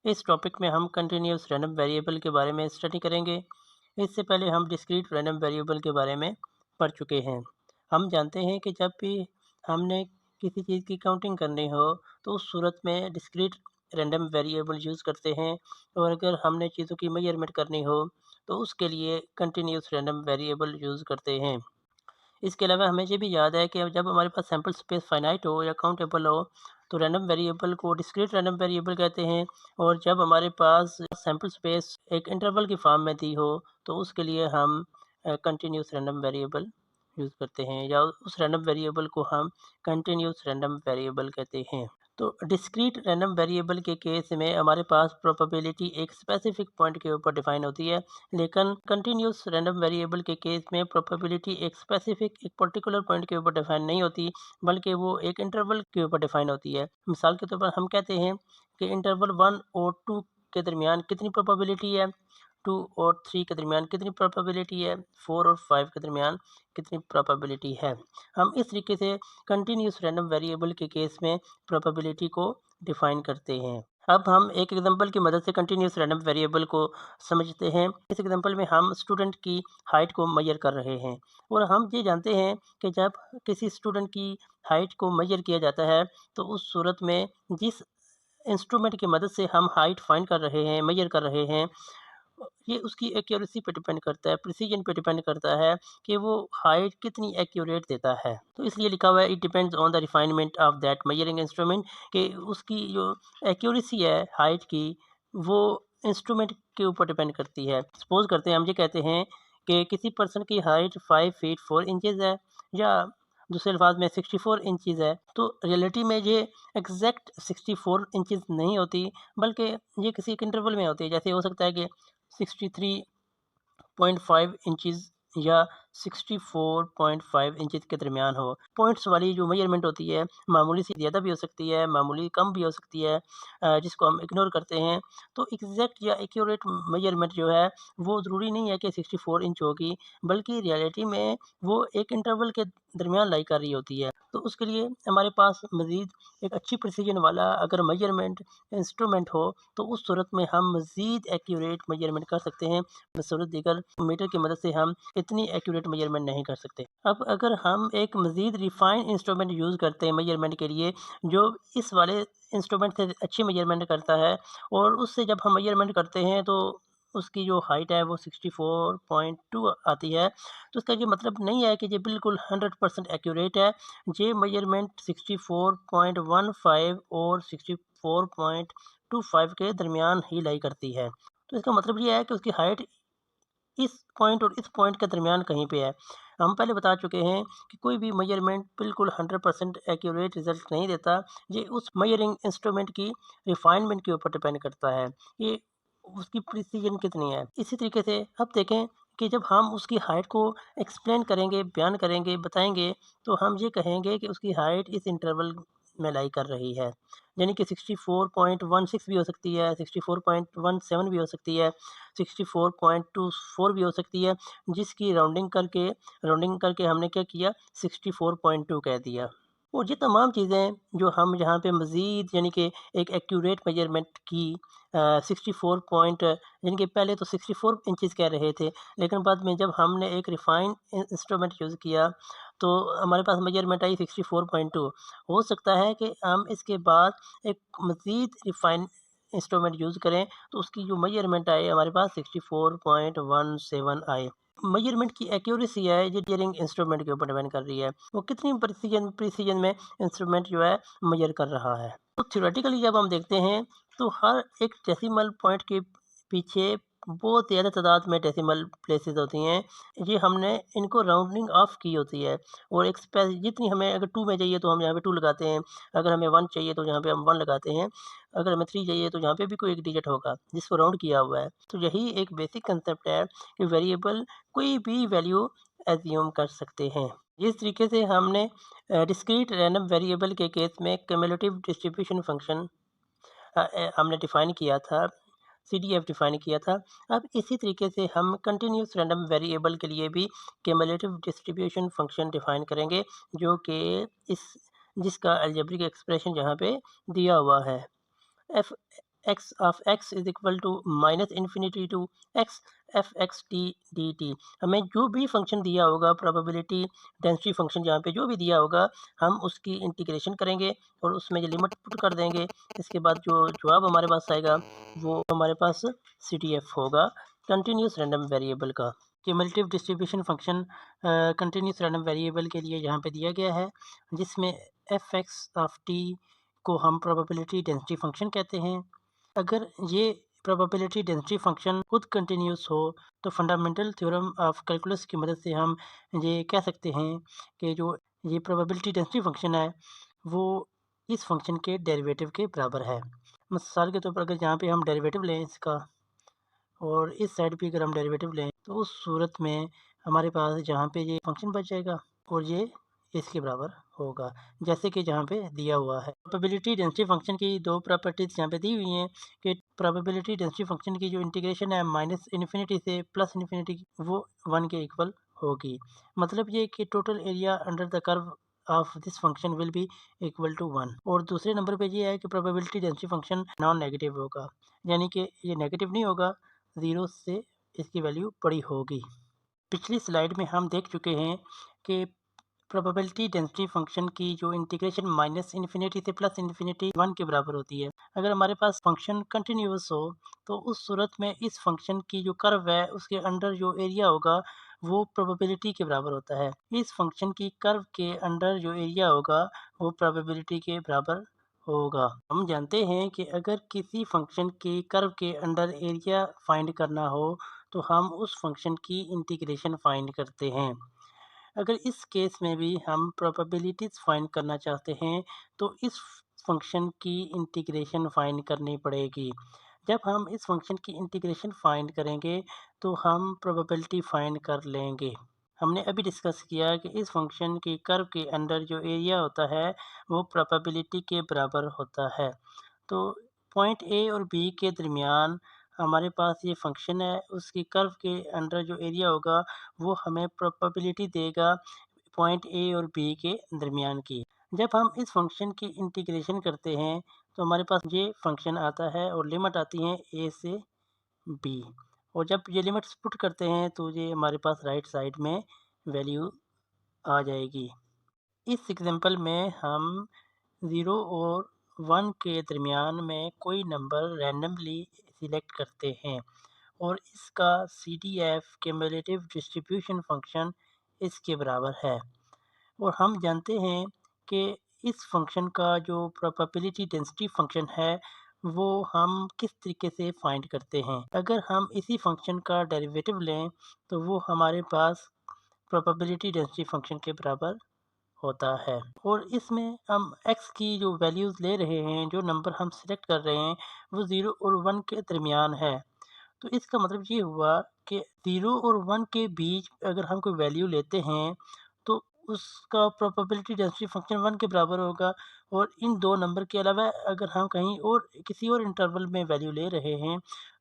इस टॉपिक में हम कंटिन्यूस रैंडम वेरिएबल के बारे में स्टडी करेंगे। इससे पहले हम डिस्क्रीट रैंडम वेरिएबल के बारे में पढ़ चुके हैं। हम जानते हैं कि जब भी हमने किसी चीज़ की काउंटिंग करनी हो तो उस सूरत में डिस्क्रीट रैंडम वेरिएबल यूज़ करते हैं, और अगर हमने चीज़ों की मेजरमेंट करनी हो तो उसके लिए कंटिन्यूस रैंडम वेरिएबल यूज़ करते हैं। इसके अलावा हमें ये भी याद है कि जब हमारे पास सैंपल स्पेस फाइनाइट हो या काउंटेबल हो तो रैंडम वेरिएबल को डिस्क्रीट रैंडम वेरिएबल कहते हैं, और जब हमारे पास सैंपल स्पेस एक इंटरवल की फॉर्म में दी हो तो उसके लिए हम कंटिन्यूस रैंडम वेरिएबल यूज़ करते हैं, या उस रैंडम वेरिएबल को हम कंटिन्यूस रैंडम वेरिएबल कहते हैं। तो डिस्क्रीट रैंडम वेरिएबल के केस में हमारे पास प्रोबेबिलिटी एक स्पेसिफिक पॉइंट के ऊपर डिफाइन होती है, लेकिन कंटिन्यूस रैंडम वेरिएबल के केस में प्रोबेबिलिटी एक स्पेसिफिक एक पर्टिकुलर पॉइंट के ऊपर डिफाइन नहीं होती, बल्कि वो एक इंटरवल के ऊपर डिफाइन होती है। मिसाल के तौर पर हम कहते हैं कि इंटरवल 1 और 2 के दरमियान कितनी प्रोबेबिलिटी है, 2 और 3 के दरमियान कितनी प्रोबेबिलिटी है, 4 और 5 के दरमियान कितनी प्रोबेबिलिटी है। हम इस तरीके से कंटिन्यूस रैंडम वेरिएबल के केस में प्रोबेबिलिटी को डिफाइन करते हैं। अब हम एक एग्जांपल की मदद से कंटिन्यूस रैंडम वेरिएबल को समझते हैं। इस एग्जांपल में हम स्टूडेंट की हाइट को मेजर कर रहे हैं, और हम ये जानते हैं कि जब किसी स्टूडेंट की हाइट को मेजर किया जाता है तो उस सूरत में जिस इंस्ट्रूमेंट की मदद से हम हाइट फाइंड कर रहे हैं, मेजर कर रहे हैं, ये उसकी एक्यूरेसी पे डिपेंड करता है, प्रिसीजन पे डिपेंड करता है कि वो हाइट कितनी एक्यूरेट देता है। तो इसलिए लिखा हुआ है it depends on the refinement of that measuring instrument, कि उसकी जो एक्यूरेसी है हाइट की, वो इंस्ट्रूमेंट के ऊपर डिपेंड करती है। सपोज करते हैं, हम ये कहते हैं कि किसी पर्सन की हाइट 5 फीट 4 इंचेस है, या दूसरे अल्फाज में 64 इंचेस है। तो रियलिटी में ये एग्जैक्ट 64 इंचेस नहीं होती, बल्कि ये किसी एक इंटरवल में होती है। जैसे हो सकता है कि 63.5 इंचेस या 64.5 इंचेस के दरमियान हो। पॉइंट्स वाली जो मेजरमेंट होती है मामूली सी ज़्यादा भी हो सकती है, मामूली कम भी हो सकती है, जिसको हम इग्नोर करते हैं। तो एग्जैक्ट या एक्यूरेट मेजरमेंट जो है वो ज़रूरी नहीं है कि 64 इंच होगी, बल्कि रियलिटी में वो एक इंटरवल के दरमियान लाई कर रही होती है। तो उसके लिए हमारे पास मज़ीद एक अच्छी प्रिसीजन वाला अगर मेजरमेंट इंस्ट्रूमेंट हो तो उस सूरत में हम मज़ीद एक्यूरेट मेजरमेंट कर सकते हैं। बसूरत दीगर मीटर की मदद से हम इतनी एक्यूरेट मेजरमेंट नहीं कर सकते। अब अगर हम एक मज़ीद रिफाइंड इंस्ट्रूमेंट यूज़ करते हैं मेजरमेंट के लिए, जो इस वाले इंस्ट्रूमेंट से अच्छी मेजरमेंट करता है, और उससे जब हम मेजरमेंट करते हैं तो उसकी जो हाइट है वो 64.2 आती है, तो इसका ये मतलब नहीं है कि ये बिल्कुल 100% एक्यूरेट है। ये मेजरमेंट 64.15 और 64.25 के दरमियान ही लाई करती है। तो इसका मतलब ये है कि उसकी हाइट इस पॉइंट और इस पॉइंट के दरमियान कहीं पे है। हम पहले बता चुके हैं कि कोई भी मेजरमेंट बिल्कुल 100% एक्यूरेट रिजल्ट नहीं देता। ये उस मेजरिंग इंस्ट्रूमेंट की रिफाइनमेंट के ऊपर डिपेंड करता है, ये उसकी प्रिसीजन कितनी है। इसी तरीके से अब देखें कि जब हम उसकी हाइट को एक्सप्लेन करेंगे, बयान करेंगे, बताएंगे, तो हम ये कहेंगे कि उसकी हाइट इस इंटरवल में लाई कर रही है, यानी कि 64.16 भी हो सकती है, 64.17 भी हो सकती है, 64.24 भी हो सकती है, जिसकी राउंडिंग करके हमने क्या किया, 64.2 कह दिया। और ये तमाम चीज़ें जो हम यहाँ पे मज़ीद यानी कि एक एक्यूरेट मेजरमेंट की 64 पॉइंट, यानी कि पहले तो 64 इंचेस कह रहे थे, लेकिन बाद में जब हमने एक रिफाइंड इंस्ट्रूमेंट यूज़ किया तो हमारे पास मेजरमेंट आई 64.2। हो सकता है कि हम इसके बाद एक मज़ीद रिफाइंड इंस्ट्रूमेंट यूज़ करें तो उसकी जो मेजरमेंट आए हमारे पास 64.17 आए। मेजरमेंट की एक्यूरेसी है ये टीयरिंग इंस्ट्रूमेंट के ऊपर डिपेंड कर रही है, वो कितनी प्रिसीजन में इंस्ट्रूमेंट जो है मेजर कर रहा है। तो थ्योरेटिकली जब हम देखते हैं तो हर एक डेसिमल पॉइंट के पीछे बहुत ज़्यादा तादाद में डेसिमल प्लेसेस होती हैं। ये हमने इनको राउंडिंग ऑफ की होती है, और एक जितनी हमें अगर 2 में चाहिए तो हम यहाँ पे 2 लगाते हैं, अगर हमें 1 चाहिए तो यहाँ पे हम 1 लगाते हैं, अगर हमें 3 चाहिए तो यहाँ पे भी कोई एक डिजिट होगा जिसको राउंड किया हुआ है। तो यही एक बेसिक कंसेप्ट है कि वेरिएबल कोई भी वैल्यू एज्यूम कर सकते हैं। जिस तरीके से हमने डिस्क्रीट रैंडम वेरिएबल के केस में क्युमुलेटिव डिस्ट्रीब्यूशन फंक्शन हमने डिफ़ाइन किया था, CDF डिफ़ाइन किया था। अब इसी तरीके से हम कंटिन्यूस रैंडम वेरिएबल के लिए भी क्युमुलेटिव डिस्ट्रीब्यूशन फंक्शन डिफ़ाइन करेंगे, जो कि इस जिसका अलजेब्रिक एक्सप्रेशन यहाँ पे दिया हुआ है। F X of X is equal to minus infinity to X F X T D T. हमें जो भी फंक्शन दिया होगा, प्रोबेबिलिटी डेंसिटी फंक्शन जहाँ पे जो भी दिया होगा, हम उसकी इंटीग्रेशन करेंगे और उसमें जो लिमिट पुट कर देंगे। इसके बाद जो जवाब हमारे पास आएगा वो हमारे पास सी टी एफ होगा, कंटिन्यूस रैंडम वेरिएबल का। Cumulative distribution function continuous random variable के लिए यहाँ पे दिया गया है, जिसमें एफ एक्स ऑफ टी को हम प्रोबेबिलिटी डेंसिटी फंक्शन कहते हैं। अगर ये प्रोबेबिलिटी डेंसिटी फंक्शन खुद कंटिन्यूस हो तो फंडामेंटल थ्योरम ऑफ कैलकुलस की मदद से हम ये कह सकते हैं कि जो ये प्रोबेबिलिटी डेंसिटी फंक्शन है वो इस फंक्शन के डेरिवेटिव के बराबर है। मिसाल के तौर पर अगर यहाँ पे हम डेरिवेटिव लें इसका और इस साइड पे अगर हम डेरिवेटिव लें तो उस सूरत में हमारे पास जहाँ पे ये फंक्शन बच जाएगा और ये इसके बराबर होगा, जैसे कि जहाँ पे दिया हुआ है। प्रोबेबिलिटी डेंसिटी फंक्शन की दो प्रॉपर्टीज यहाँ पे दी हुई हैं कि प्रोबेबिलिटी डेंसिटी फंक्शन की जो इंटीग्रेशन है माइनस इन्फिनिटी से प्लस इन्फिनिटी वो 1 के इक्वल होगी। मतलब ये कि total area under the curve of this function will be equal to 1। और दूसरे नंबर पे ये है कि probability density function non negative होगा, यानी कि ये नेगेटिव नहीं होगा, 0 से इसकी वैल्यू बड़ी होगी। पिछली स्लाइड में हम देख चुके हैं कि प्रोबेबिलिटी डेंसिटी फंक्शन की जो इंटीग्रेशन माइनस इन्फिनिटी से प्लस इन्फिनिटी 1 के बराबर होती है। अगर हमारे पास फंक्शन कंटिन्यूस हो तो उस सूरत में इस फंक्शन की जो कर्व है उसके अंडर जो एरिया होगा वो प्रोबेबिलिटी के बराबर होता है। इस फंक्शन की कर्व के अंडर जो एरिया होगा वो प्रोबेबिलिटी के बराबर होगा। हम जानते हैं कि अगर किसी फंक्शन के कर्व के अंडर एरिया फाइंड करना हो तो हम उस फंक्शन की इंटीग्रेशन फाइंड करते हैं। अगर इस केस में भी हम प्रोबेबिलिटीज फाइंड करना चाहते हैं तो इस फंक्शन की इंटीग्रेशन फाइंड करनी पड़ेगी। जब हम इस फंक्शन की इंटीग्रेशन फाइंड करेंगे तो हम प्रोबेबिलिटी फाइंड कर लेंगे। हमने अभी डिस्कस किया कि इस फंक्शन की कर्व के अंदर जो एरिया होता है वो प्रोबेबिलिटी के बराबर होता है। तो पॉइंट ए और बी के दरमियान हमारे पास ये फंक्शन है, उसकी कर्व के अंडर जो एरिया होगा वो हमें प्रोबेबिलिटी देगा पॉइंट ए और बी के दरमियान की। जब हम इस फंक्शन की इंटीग्रेशन करते हैं तो हमारे पास ये फंक्शन आता है और लिमिट आती है ए से बी, और जब ये लिमिट्स पुट करते हैं तो ये हमारे पास राइट साइड में वैल्यू आ जाएगी। इस एग्जांपल में हम 0 और 1 के दरमियान में कोई नंबर रैंडमली सिलेक्ट करते हैं और इसका CDF क्यूमुलेटिव डिस्ट्रीब्यूशन फंक्शन इसके बराबर है। और हम जानते हैं कि इस फंक्शन का जो प्रोबेबिलिटी डेंसिटी फंक्शन है वो हम किस तरीके से फाइंड करते हैं। अगर हम इसी फंक्शन का डेरिवेटिव लें तो वो हमारे पास प्रोबेबिलिटी डेंसिटी फंक्शन के बराबर होता है। और इसमें हम x की जो वैल्यूज़ ले रहे हैं, जो नंबर हम सिलेक्ट कर रहे हैं वो 0 और 1 के दरमियान है। तो इसका मतलब ये हुआ कि 0 और 1 के बीच अगर हम कोई वैल्यू लेते हैं तो उसका प्रोबेबिलिटी डेंसिटी फंक्शन 1 के बराबर होगा। और इन दो नंबर के अलावा अगर हम कहीं और किसी और इंटरवल में वैल्यू ले रहे हैं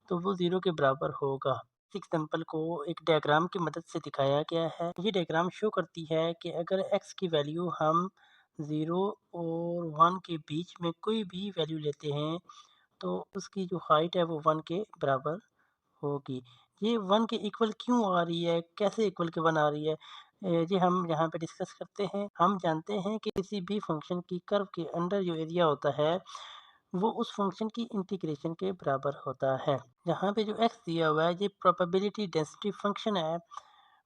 तो वो 0 के बराबर होगा। इस एग्जाम्पल को एक डायग्राम की मदद से दिखाया गया है। ये डायग्राम शो करती है कि अगर x की वैल्यू हम 0 और 1 के बीच में कोई भी वैल्यू लेते हैं तो उसकी जो हाइट है वो 1 के बराबर होगी। ये 1 के इक्वल क्यों आ रही है? कैसे इक्वल के 1 आ रही है? ये हम यहाँ पे डिस्कस करते हैं। हम जानते हैं कि किसी भी फंक्शन की कर्व के अंदर जो एरिया होता है वो उस फंक्शन की इंटीग्रेशन के बराबर होता है। यहाँ पे जो x दिया हुआ है ये प्रोबेबिलिटी डेंसिटी फंक्शन है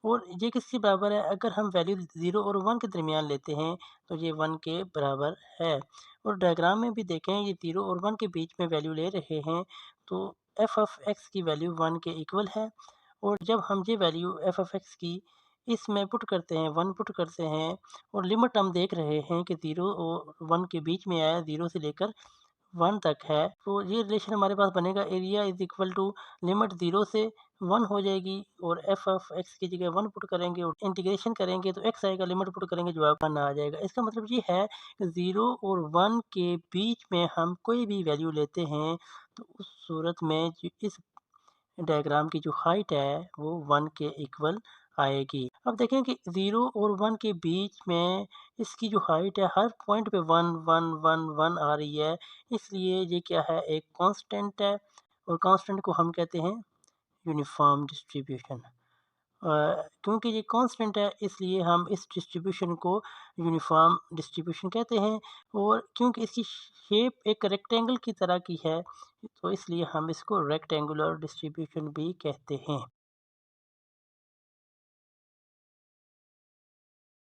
और ये किसके बराबर है? अगर हम वैल्यू 0 और 1 के दरमियान लेते हैं तो ये 1 के बराबर है। और डायग्राम में भी देखें ये 0 और 1 के बीच में वैल्यू ले रहे हैं तो f ऑफ x की वैल्यू 1 के इक्वल है। और जब हम ये वैल्यू f ऑफ x की इसमें पुट करते हैं, 1 पुट करते हैं और लिमिट हम देख रहे हैं कि 0 और 1 के बीच में आया, 0 से लेकर 1 तक है, तो ये रिलेशन हमारे पास बनेगा area is equal to limit 0 से 1 हो जाएगी और एफ ऑफ एक्स की जगह 1 पुट करेंगे और इंटीग्रेशन करेंगे तो एक्स आएगा, लिमिट पुट करेंगे जवाब 1 आ जाएगा। इसका मतलब ये है कि 0 और 1 के बीच में हम कोई भी वैल्यू लेते हैं तो उस सूरत में इस डायग्राम की जो हाइट है वो 1 के इक्वल आएगी। अब देखें कि 0 और 1 के बीच में इसकी जो हाइट है हर पॉइंट पे 1 1 1 1 आ रही है, इसलिए ये क्या है, एक कांस्टेंट है और कांस्टेंट को हम कहते हैं यूनिफॉर्म डिस्ट्रीब्यूशन। क्योंकि ये कांस्टेंट है इसलिए हम इस डिस्ट्रीब्यूशन को यूनिफॉर्म डिस्ट्रीब्यूशन कहते हैं, और क्योंकि इसकी शेप एक रेक्टेंगल की तरह की है तो इसलिए हम इसको रेक्टेंगुलर डिस्ट्रीब्यूशन भी कहते हैं।